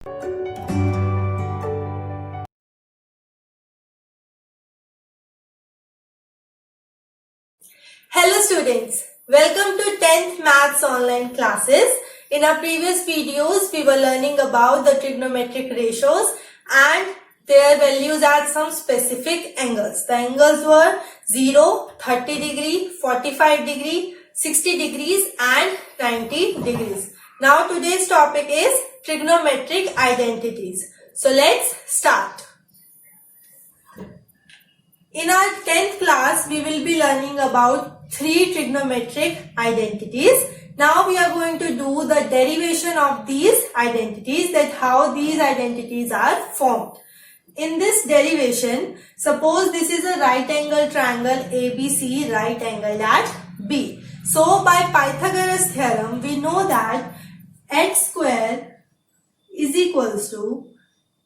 Hello students, welcome to 10th Maths online classes. In our previous videos, we were learning about the trigonometric ratios and their values at some specific angles. The angles were 0, 30 degree, 45 degree, 60 degrees and 90 degrees. Now today's topic is trigonometric identities. So let's start. In our 10th class, we will be learning about 3 trigonometric identities. Now we are going to do the derivation of these identities, that how these identities are formed. In this derivation, suppose this is a right angle triangle ABC, right angle at B. So by Pythagoras theorem, we know that x square is equals to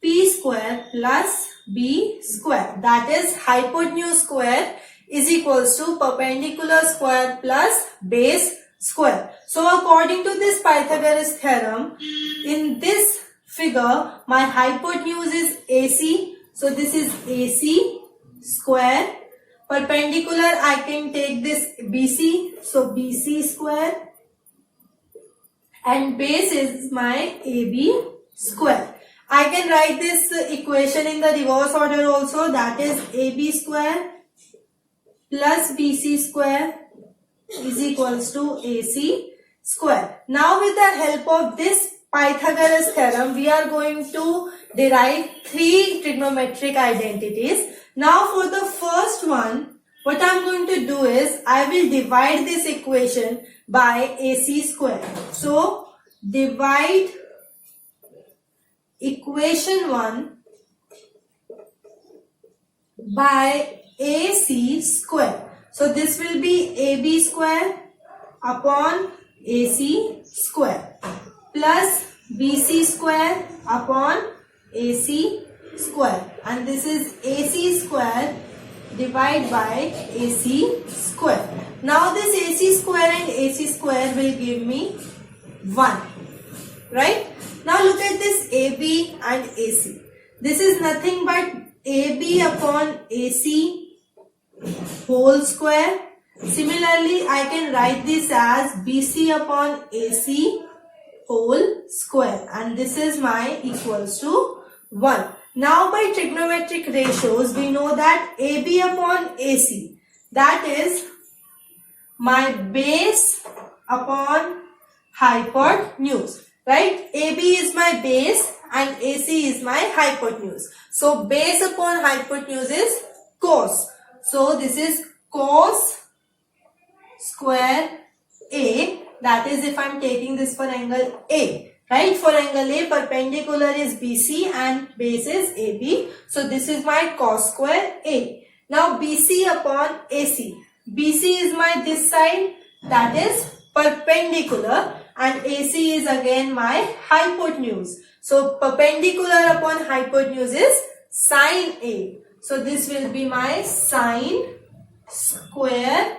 p square plus b square, that is hypotenuse square is equals to perpendicular square plus base square. So according to this Pythagoras theorem, in this figure my hypotenuse is AC, so this is AC square. Perpendicular I can take this BC, so BC square, and base is my AB square. I can write this equation in the reverse order also, that is AB square plus BC square is equals to AC square. Now with the help of this Pythagoras theorem, we are going to derive 3 trigonometric identities. Now for the first one, what I am going to do is, I will divide this equation by AC square. So divide equation 1 by AC square. So this will be AB square upon AC square plus BC square upon AC square, and this is AC square divided by AC square. Now this AC square and AC square will give me 1, right? Now look at this AB and AC. This is nothing but AB upon AC whole square. Similarly, I can write this as BC upon AC whole square, and this is my equals to 1. Now by trigonometric ratios, we know that AB upon AC, that is my base upon hypotenuse. Right? AB is my base and AC is my hypotenuse. So base upon hypotenuse is cos. So this is cos square A, that is if I am taking this for angle A. Right? For angle A, perpendicular is BC and base is AB. So this is my cos square A. Now BC upon AC. BC is my this side, that is perpendicular, and AC is again my hypotenuse. So perpendicular upon hypotenuse is sine A. So this will be my sine square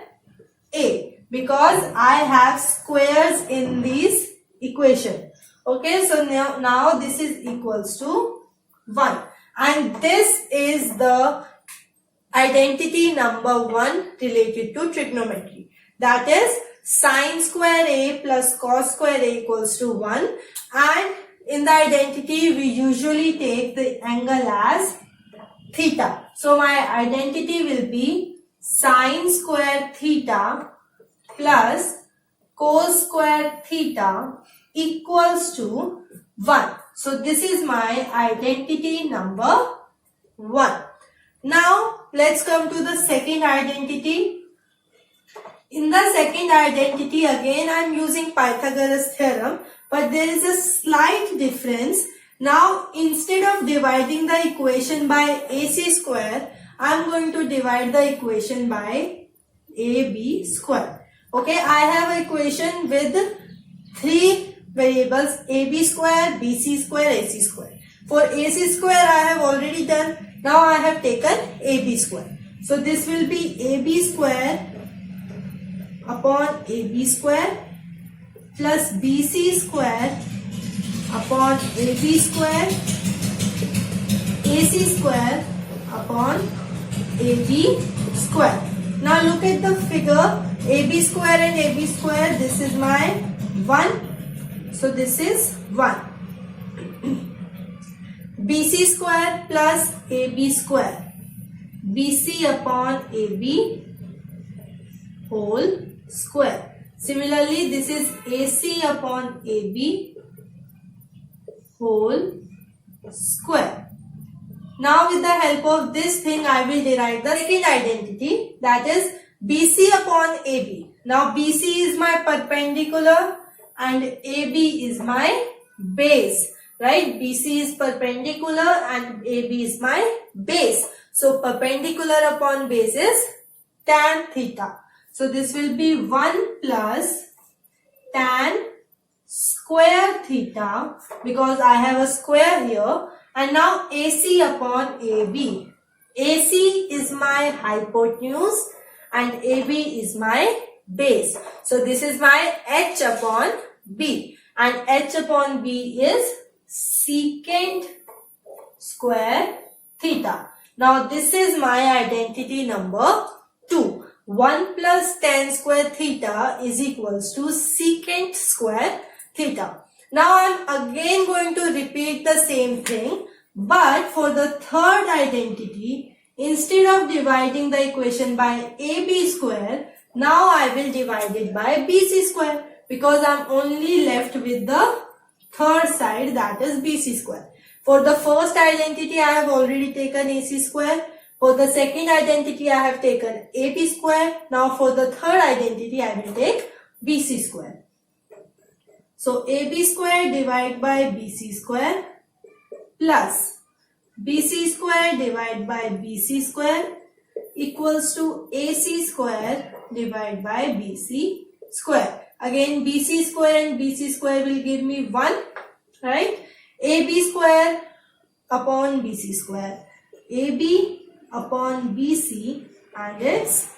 A, because I have squares in this equation. Okay, so now this is equals to 1. And this is the identity number 1 related to trigonometry. That is sine square A plus cos square A equals to 1, and in the identity we usually take the angle as theta. So my identity will be sine square theta plus cos square theta equals to 1. So this is my identity number 1. Now let's come to the second identity. In the second identity, again I am using Pythagoras theorem, but there is a slight difference. Now instead of dividing the equation by AC square, I am going to divide the equation by AB square. Okay, I have equation with 3 variables, AB square, BC square, AC square. For AC square I have already done. Now I have taken AB square. So this will be AB square upon AB square plus BC square upon AB square, AC square upon AB square. Now look at the figure, AB square and AB square, this is my 1, so this is 1. BC square plus AB square, BC upon AB whole square. Similarly, this is AC upon AB whole square. Now with the help of this thing, I will derive the second identity, that is BC upon AB. Now BC is my perpendicular and AB is my base, right? BC is perpendicular and AB is my base. So perpendicular upon base is tan theta. So this will be 1 plus tan square theta, because I have a square here. And now AC upon AB. AC is my hypotenuse and AB is my base. So this is my H upon B. And H upon B is secant square theta. Now this is my identity number 2. 1 plus tan square theta is equals to secant square theta. Now I am again going to repeat the same thing, but for the third identity, instead of dividing the equation by AB square, now I will divide it by BC square, because I am only left with the third side, that is BC square. For the first identity, I have already taken AC square. For the second identity, I have taken AB square. Now for the third identity, I will take BC square. So AB square divided by BC square plus BC square divided by BC square equals to AC square divided by BC square. Again BC square and BC square will give me 1, right? AB square upon BC square. AB upon BC and its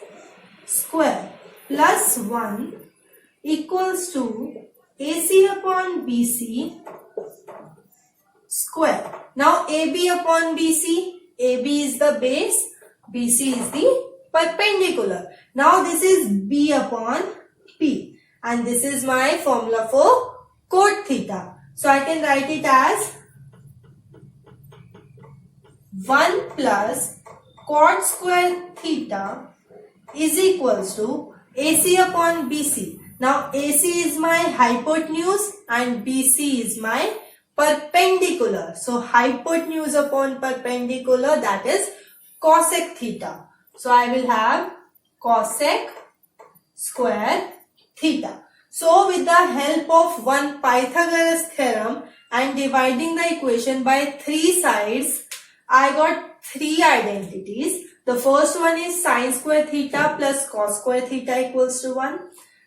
square plus 1 equals to AC upon BC square. Now AB upon BC, AB is the base, BC is the perpendicular. Now this is B upon P, and this is my formula for cot theta. So I can write it as 1 plus cot square theta is equals to AC upon BC. Now AC is my hypotenuse and BC is my perpendicular. So hypotenuse upon perpendicular, that is cosec theta. So I will have cosec square theta. So with the help of one Pythagoras theorem and dividing the equation by 3 sides, I got 3 identities. The first one is sin square theta plus cos square theta equals to 1.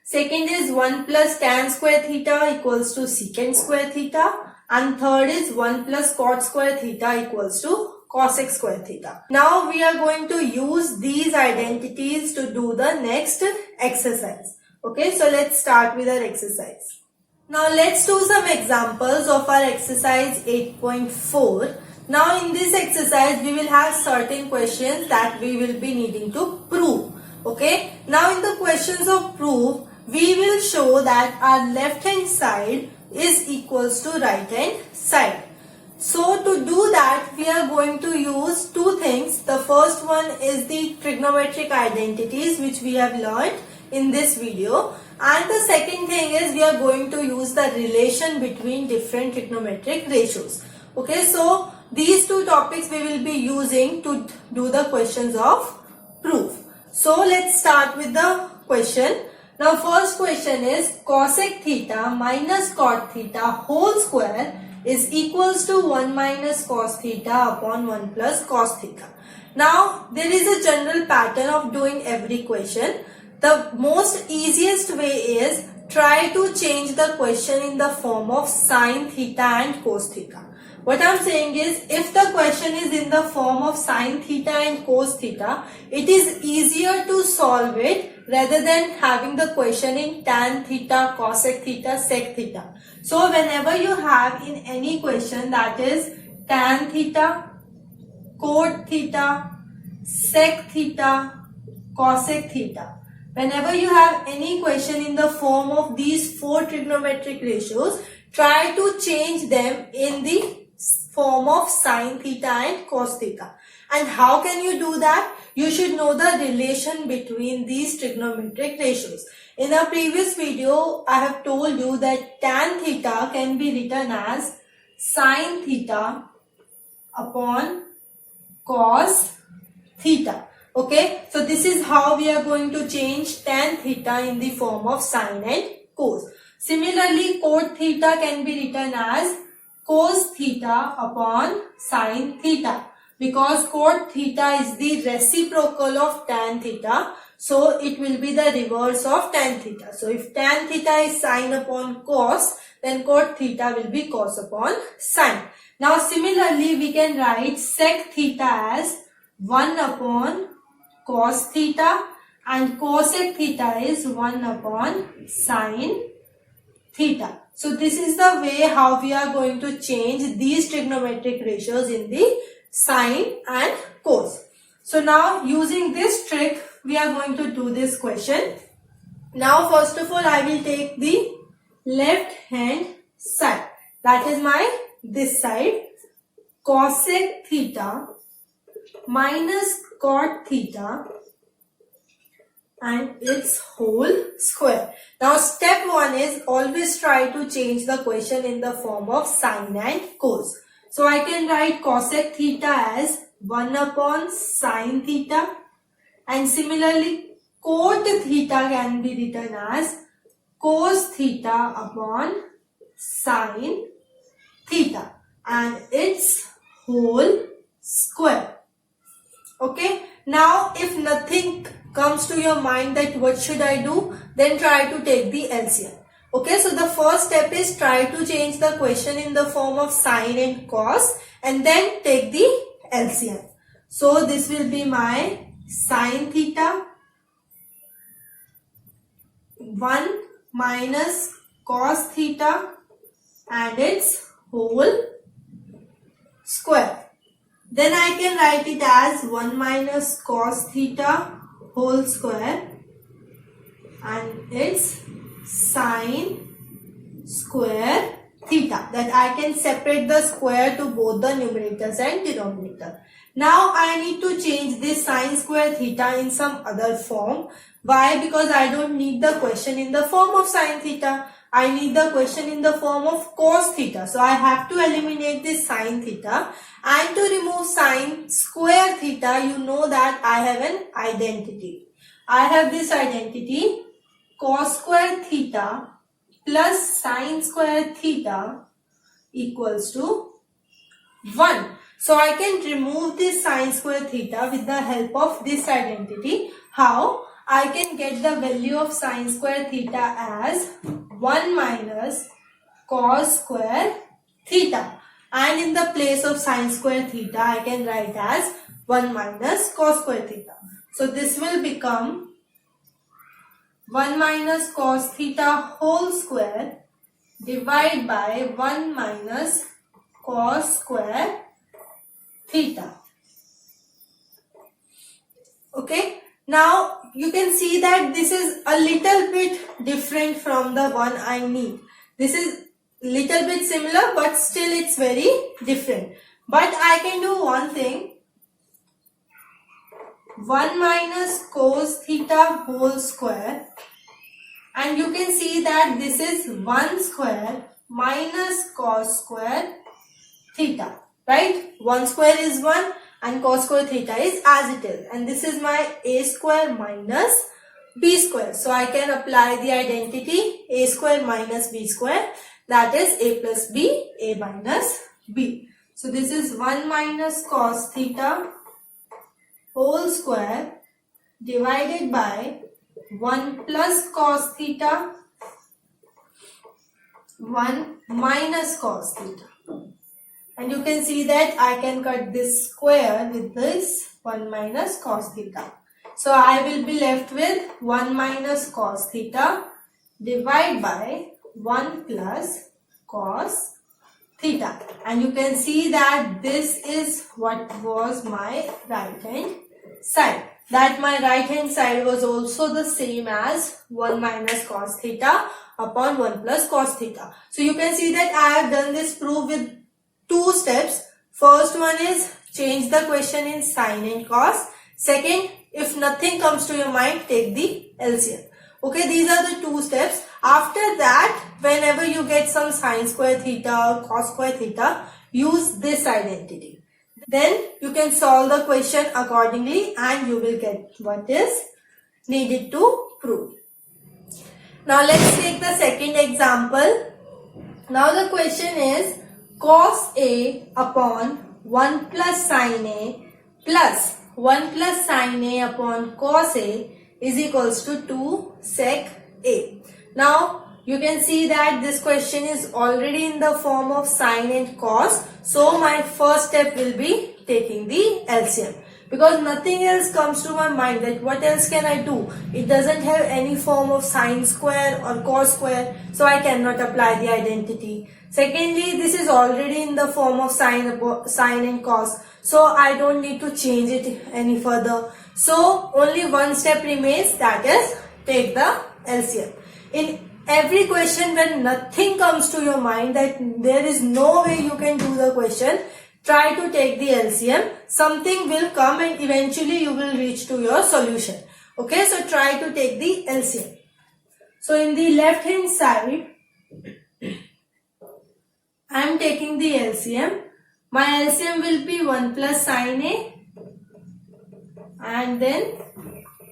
Second is 1 plus tan square theta equals to secant square theta. And third is 1 plus cot square theta equals to cosec square theta. Now we are going to use these identities to do the next exercise. Okay, so let's start with our exercise. Now let's do some examples of our exercise 8.4. Now in this exercise we will have certain questions that we will be needing to prove. Okay, now in the questions of proof, we will show that our left hand side is equals to right hand side. So to do that, we are going to use 2 things. The first one is the trigonometric identities which we have learned in this video, and the second thing is we are going to use the relation between different trigonometric ratios. Okay, so these 2 topics we will be using to do the questions of proof. So let's start with the question. Now first question is cosec theta minus cot theta whole square is equals to 1 minus cos theta upon 1 plus cos theta. Now there is a general pattern of doing every question. The most easiest way is try to change the question in the form of sin theta and cos theta. What I'm saying is, if the question is in the form of sine theta and cos theta, it is easier to solve it rather than having the question in tan theta, cosec theta, sec theta. So whenever you have in any question that is tan theta, cot theta, sec theta, cosec theta, whenever you have any question in the form of these four trigonometric ratios, try to change them in the form of sine theta and cos theta. And how can you do that? You should know the relation between these trigonometric ratios. In a previous video, I have told you that tan theta can be written as sine theta upon cos theta. Okay, so this is how we are going to change tan theta in the form of sine and cos. Similarly, cot theta can be written as cos theta upon sine theta, because cot theta is the reciprocal of tan theta, so it will be the reverse of tan theta. So if tan theta is sine upon cos, then cot theta will be cos upon sine. Now similarly, we can write sec theta as 1 upon cos theta, and cosec theta is 1 upon sine theta. So this is the way how we are going to change these trigonometric ratios in the sine and cos. So now using this trick, we are going to do this question. Now first of all, I will take the left hand side. That is my this side. Cosec theta minus cot theta and its whole square. Now step 1 is always try to change the question in the form of sine and cos. So I can write cosec theta as 1 upon sine theta, and similarly cot theta can be written as cos theta upon sine theta and its whole square. Okay, now if nothing comes to your mind that what should I do, then try to take the LCM. Okay, so the first step is try to change the question in the form of sine and cos, and then take the LCM. So this will be my sine theta 1 minus cos theta and its whole square. Then I can write it as 1 minus cos theta whole square and its sine square theta. That I can separate the square to both the numerators and denominator. Now I need to change this sine square theta in some other form. Why? Because I don't need the question in the form of sine theta. I need the question in the form of cos theta. So I have to eliminate this sine theta. And to remove sine square theta, you know that I have an identity. I have this identity, cos square theta plus sine square theta equals to 1. So I can remove this sine square theta with the help of this identity. How? I can get the value of sine square theta as 1 minus cos square theta. And in the place of sine square theta, I can write as 1 minus cos square theta. So this will become 1 minus cos theta whole square divided by 1 minus cos square theta. Okay. Now you can see that this is a little bit different from the one I need. This is little bit similar, but still it's very different. But I can do one thing. 1 minus cos theta whole square, and you can see that this is 1 square minus cos square theta, right? 1 square is 1 and cos square theta is as it is, and this is my a square minus b square. So I can apply the identity a square minus b square, that is a plus b, a minus b. So this is 1 minus cos theta whole square divided by 1 plus cos theta, 1 minus cos theta. And you can see that I can cut this square with this 1 minus cos theta. So I will be left with 1 minus cos theta divided by 1 plus cos theta. And you can see that this is what was my right hand side. That my right hand side was also the same as 1 minus cos theta upon 1 plus cos theta. So you can see that I have done this proof with 2 steps. First one is change the question in sine and cos. Second, if nothing comes to your mind, take the LCM. Okay, these are the 2 steps. After that, whenever you get some sine square theta or cos square theta, use this identity. Then you can solve the question accordingly and you will get what is needed to prove. Now let's take the second example. Now the question is cos A upon 1 plus sine A plus 1 plus sine A upon cos A is equals to 2 sec A. Now you can see that this question is already in the form of sine and cos. So my first step will be taking the LCM. Because nothing else comes to my mind that what else can I do? It doesn't have any form of sine square or cos square. So I cannot apply the identity. Secondly, this is already in the form of sine and cos. So I don't need to change it any further. So only one step remains, that is take the LCM. In every question when nothing comes to your mind, that there is no way you can do the question, try to take the LCM. Something will come and eventually you will reach to your solution. Okay, so try to take the LCM. So in the left hand side, I am taking the LCM. My LCM will be 1 plus sine A and then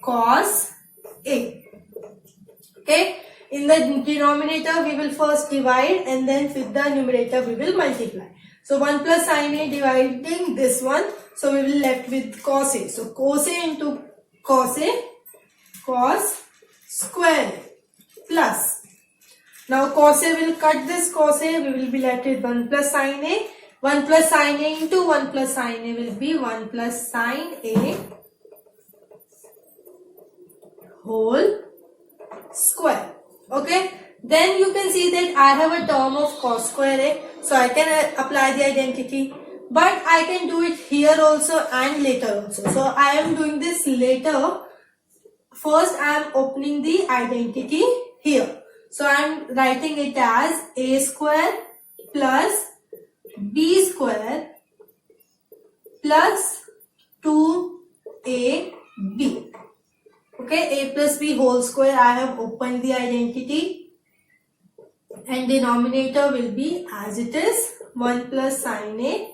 cos A. Okay. In the denominator, we will first divide and then with the numerator, we will multiply. So 1 plus sine A dividing this one. So we will left with cos A. So cos A into cos A, cos square A plus. Now cos A will cut this cos A. We will be left with 1 plus sine A. 1 plus sine A into 1 plus sine A will be 1 plus sine A whole square. Okay, then you can see that I have a term of cos square A, so I can apply the identity, but I can do it here also and later also. So I am doing this later. First I am opening the identity here. So I am writing it as A square plus B square plus 2AB. Okay, A plus B whole square, I have opened the identity and denominator will be as it is 1 plus sine A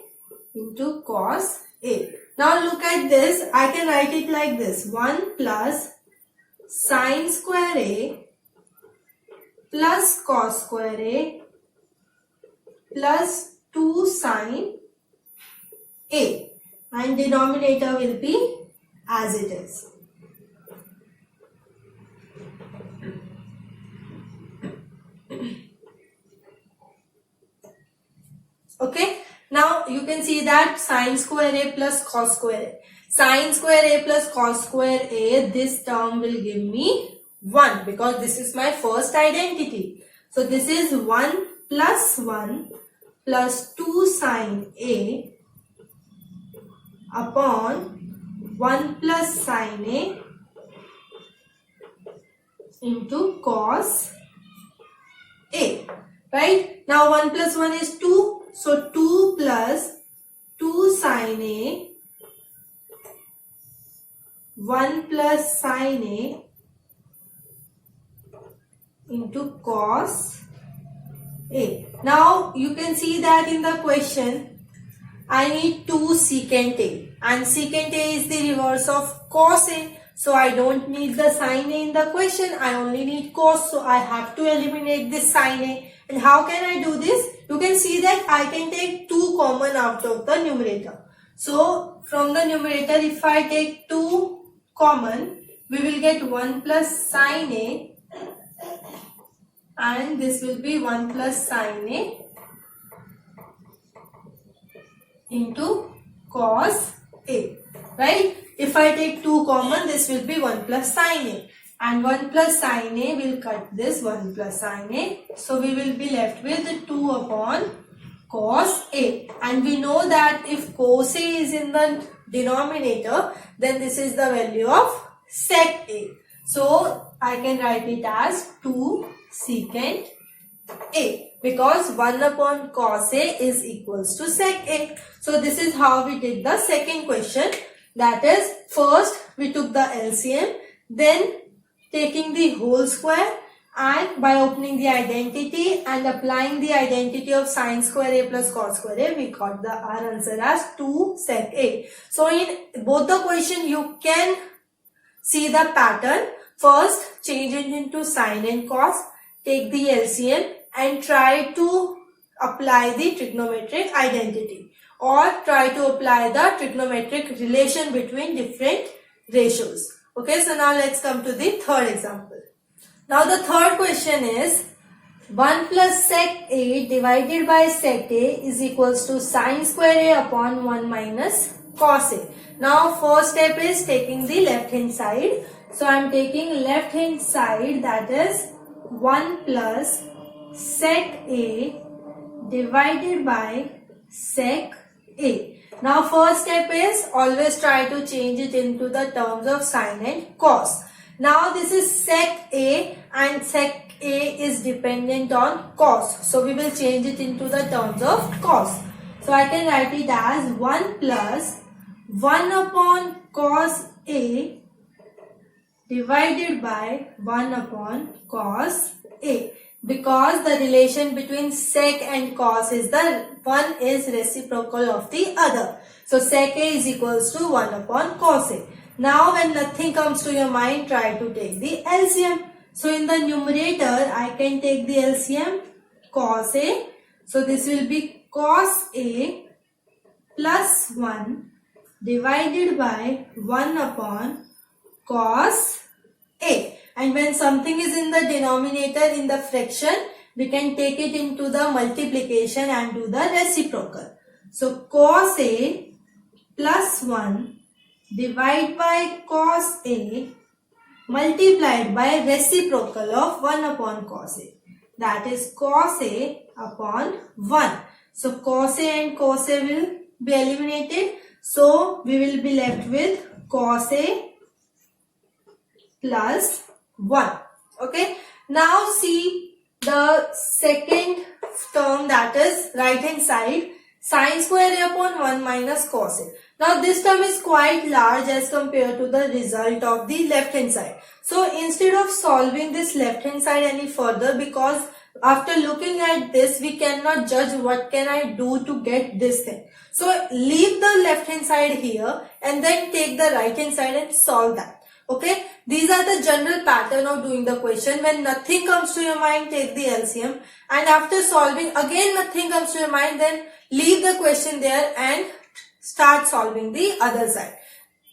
into cos A. Now look at this, I can write it like this, 1 plus sine square A plus cos square A plus 2 sine A and denominator will be as it is. Okay, now you can see that sine square A plus cos square A. Sine square A plus cos square A, this term will give me 1 because this is my first identity. So this is 1 plus 1 plus 2 sine A upon 1 plus sine A into cos A. Right? Now 1 plus 1 is 2. So 2 plus 2 sine A 1 plus sine A into cos A. Now you can see that in the question I need 2 secant A and secant A is the reverse of cos A. So I don't need the sine A in the question, I only need cos. So I have to eliminate this sine A. And how can I do this? You can see that I can take 2 common out of the numerator. So from the numerator, if I take 2 common, we will get 1 plus sine A and this will be 1 plus sine A into cos A, right? If I take 2 common, this will be 1 plus sin A, and 1 plus sin A will cut this 1 plus sin A. So we will be left with 2 upon cos A, and we know that if cos A is in the denominator, then this is the value of sec A. So I can write it as 2 secant A, because 1 upon cos A is equals to sec A. So this is how we did the second question. That is, first we took the LCM, then taking the whole square, and by opening the identity and applying the identity of sin square A plus cos square A, we got our answer as 2 sec A. So in both the question, you can see the pattern. First, change it into sin and cos, take the LCM and try to apply the trigonometric identity, or try to apply the trigonometric relation between different ratios. Okay, so now let's come to the third example. Now the third question is 1 plus sec A divided by sec A is equals to sin square A upon 1 minus cos A. Now first step is taking the left hand side. So I am taking left hand side, that is 1 plus sec A divided by sec A. Now first step is always try to change it into the terms of sin and cos. Now this is sec A, and sec A is dependent on cos. So we will change it into the terms of cos. So I can write it as 1 plus 1 upon cos A divided by 1 upon cos A, because the relation between sec and cos is the one is reciprocal of the other. So sec A is equals to 1 upon cos A. Now when nothing comes to your mind, try to take the LCM. So in the numerator, I can take the LCM cos A. So this will be cos A plus 1 divided by 1 upon cos A. And when something is in the denominator in the fraction, we can take it into the multiplication and do the reciprocal. So cos A plus 1 divided by cos A multiplied by reciprocal of 1 upon cos A. That is cos A upon 1. So cos A and cos A will be eliminated. So we will be left with cos A plus 1. Okay. Now see the second term, that is right hand side, sin square A upon 1 minus cos A. Now this term is quite large as compared to the result of the left hand side. So instead of solving this left hand side any further, because after looking at this we cannot judge what can I do to get this thing. So leave the left hand side here and then take the right hand side and solve that. Okay, these are the general pattern of doing the question. When nothing comes to your mind, take the LCM, and after solving again nothing comes to your mind, then leave the question there and start solving the other side.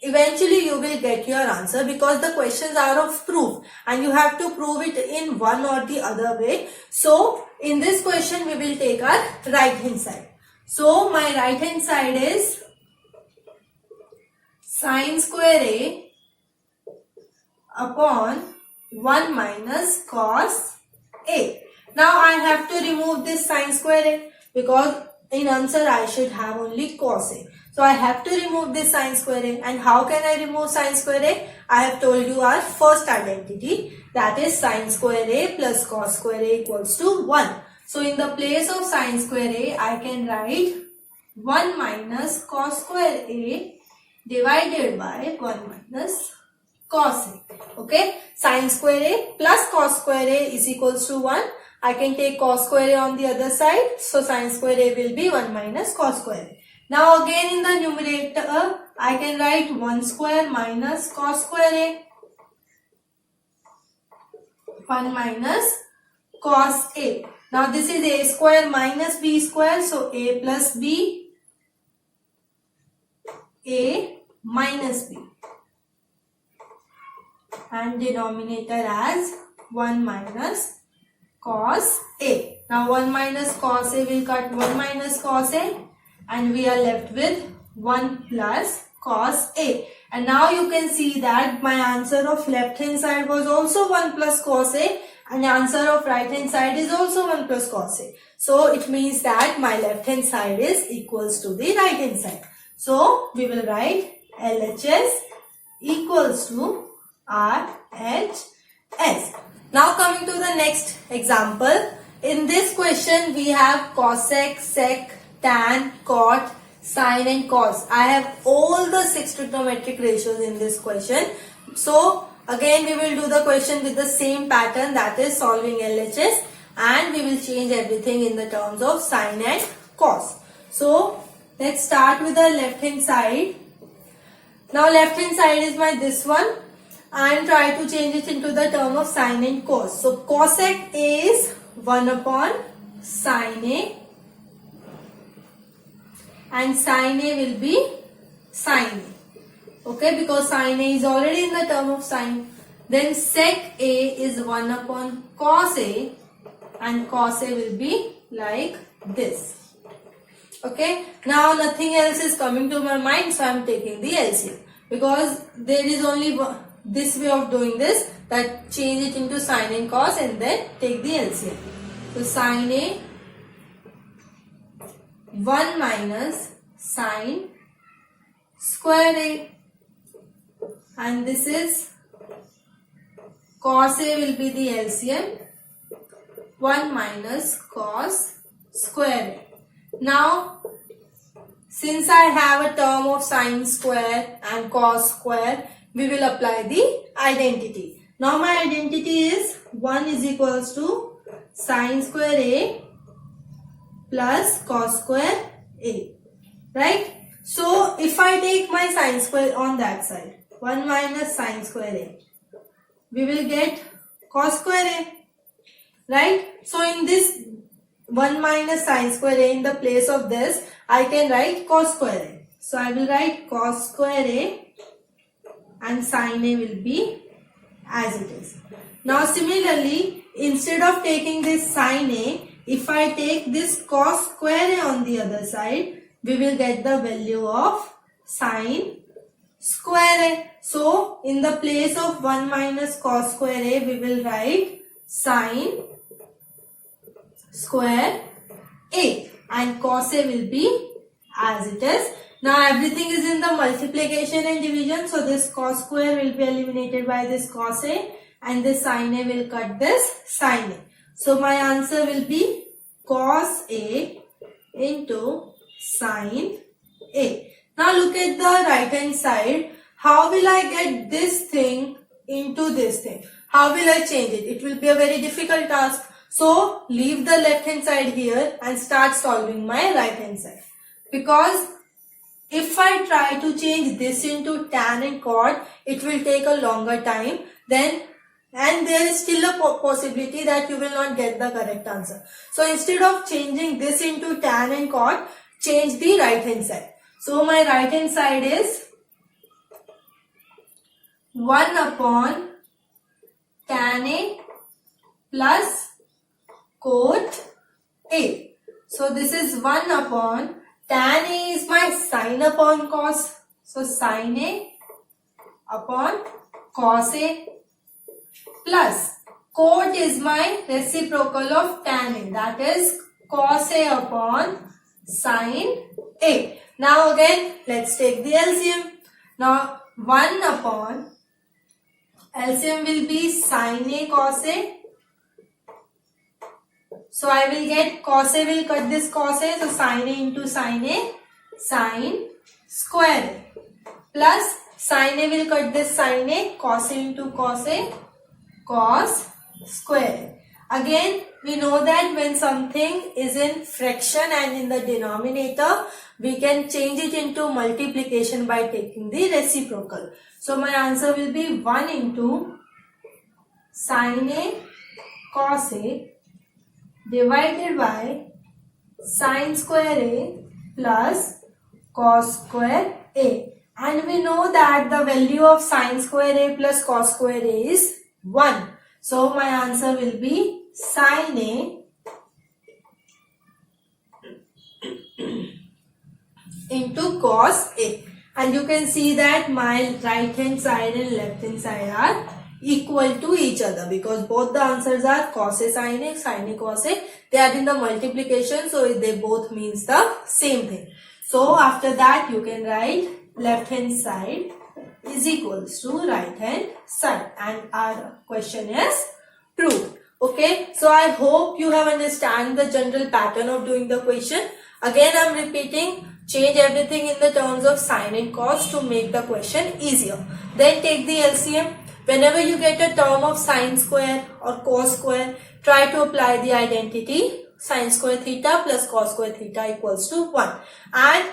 Eventually you will get your answer, because the questions are of proof and you have to prove it in one or the other way. So in this question we will take our right hand side. So my right hand side is sin square A upon 1 minus cos A. Now I have to remove this sin square A, because in answer I should have only cos A. So I have to remove this sin square A. And how can I remove sin square A? I have told you our first identity, that is sin square A plus cos square A equals to 1. So in the place of sin square A, I can write 1 minus cos square A divided by 1 minus cos A. Okay, sin square A plus cos square A is equals to 1. I can take cos square A on the other side. So sin square A will be 1 minus cos square A. Now again in the numerator, I can write 1 square minus cos square A. 1 minus cos A. Now this is A square minus B square. So A plus B, A minus B. And denominator as 1 minus cos A. Now 1 minus cos A will cut 1 minus cos A, and we are left with 1 plus cos A. And now you can see that my answer of left hand side was also 1 plus cos A, and the answer of right hand side is also 1 plus cos A. So it means that my left hand side is equals to the right hand side. So we will write LHS equals to RHS. Now coming to the next example. In this question we have cosec, sec, tan, cot, sine and cos. I have all the 6 trigonometric ratios in this question. So again we will do the question with the same pattern, that is solving LHS, and we will change everything in the terms of sine and cos. So let's start with the left hand side. Now left hand side is my this one, and try to change it into the term of sine and cos. So cosec A is 1 upon sine A, and sine A will be sine A. Okay, because sine A is already in the term of sine. Then sec A is 1 upon cos A, and cos A will be like this. Okay, now nothing else is coming to my mind, so I am taking the LCM, because there is only this way of doing this, that change it into sine and cos and then take the LCM. So sine A 1 minus sine square A, and this is cos A will be the LCM, 1 minus cos square A. Now since I have a term of sine square and cos square, we will apply the identity. Now my identity is 1 is equals to sine square A plus cos square A, right? So if I take my sine square on that side, 1 minus sine square A, we will get cos square A, right? So in this 1 minus sine square A, in the place of this I can write cos square A. So I will write cos square A, and sine A will be as it is. Now similarly, instead of taking this sine A, if I take this cos square A on the other side, we will get the value of sine square A. So in the place of 1 minus cos square A, we will write sine square A, and cos A will be as it is. Now everything is in the multiplication and division, so this cos square will be eliminated by this cos A, and this sine A will cut this sine A. So my answer will be cos A into sine A. Now look at the right hand side. How will I get this thing into this thing? How will I change it? It will be a very difficult task. So leave the left hand side here and start solving my right hand side. Because if I try to change this into tan and cot, it will take a longer time. And there is still a possibility that you will not get the correct answer. So instead of changing this into tan and cot, change the right hand side. So my right hand side is 1 upon tan A plus cot A. So this is 1 upon tan A is my sine upon cos. So sine A upon cos A plus cot is my reciprocal of tan A, that is cos A upon sine A. Now again let's take the LCM. Now 1 upon LCM will be sine A cos A. So I will get cos A will cut this cos A, so sine A into sine A, sine square A, plus sine A will cut this sine A, cos A into cos A, cos square A. Again we know that when something is in fraction and in the denominator, we can change it into multiplication by taking the reciprocal. So my answer will be 1 into sine A cos A divided by sine square A plus cos square A. And we know that the value of sine square A plus cos square A is 1. So my answer will be sine A into cos A. And you can see that my right hand side and left hand side are equal to each other because both the answers are cos A sin A cos A. They are in the multiplication, so they both means the same thing. So after that you can write left hand side is equals to right hand side, and our question is proved. Okay, so I hope you have understand the general pattern of doing the question. Again I am repeating, change everything in the terms of sin and cos to make the question easier. Then take the LCM. Whenever you get a term of sine square or cos square, try to apply the identity sine square theta plus cos square theta equals to 1. And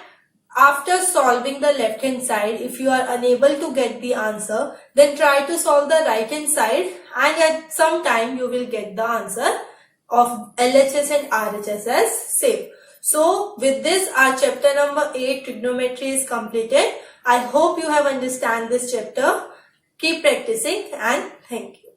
after solving the left hand side, if you are unable to get the answer, then try to solve the right hand side, and at some time you will get the answer of LHS and RHS as same. So with this, our chapter number 8 trigonometry is completed. I hope you have understand this chapter. Keep practicing and thank you.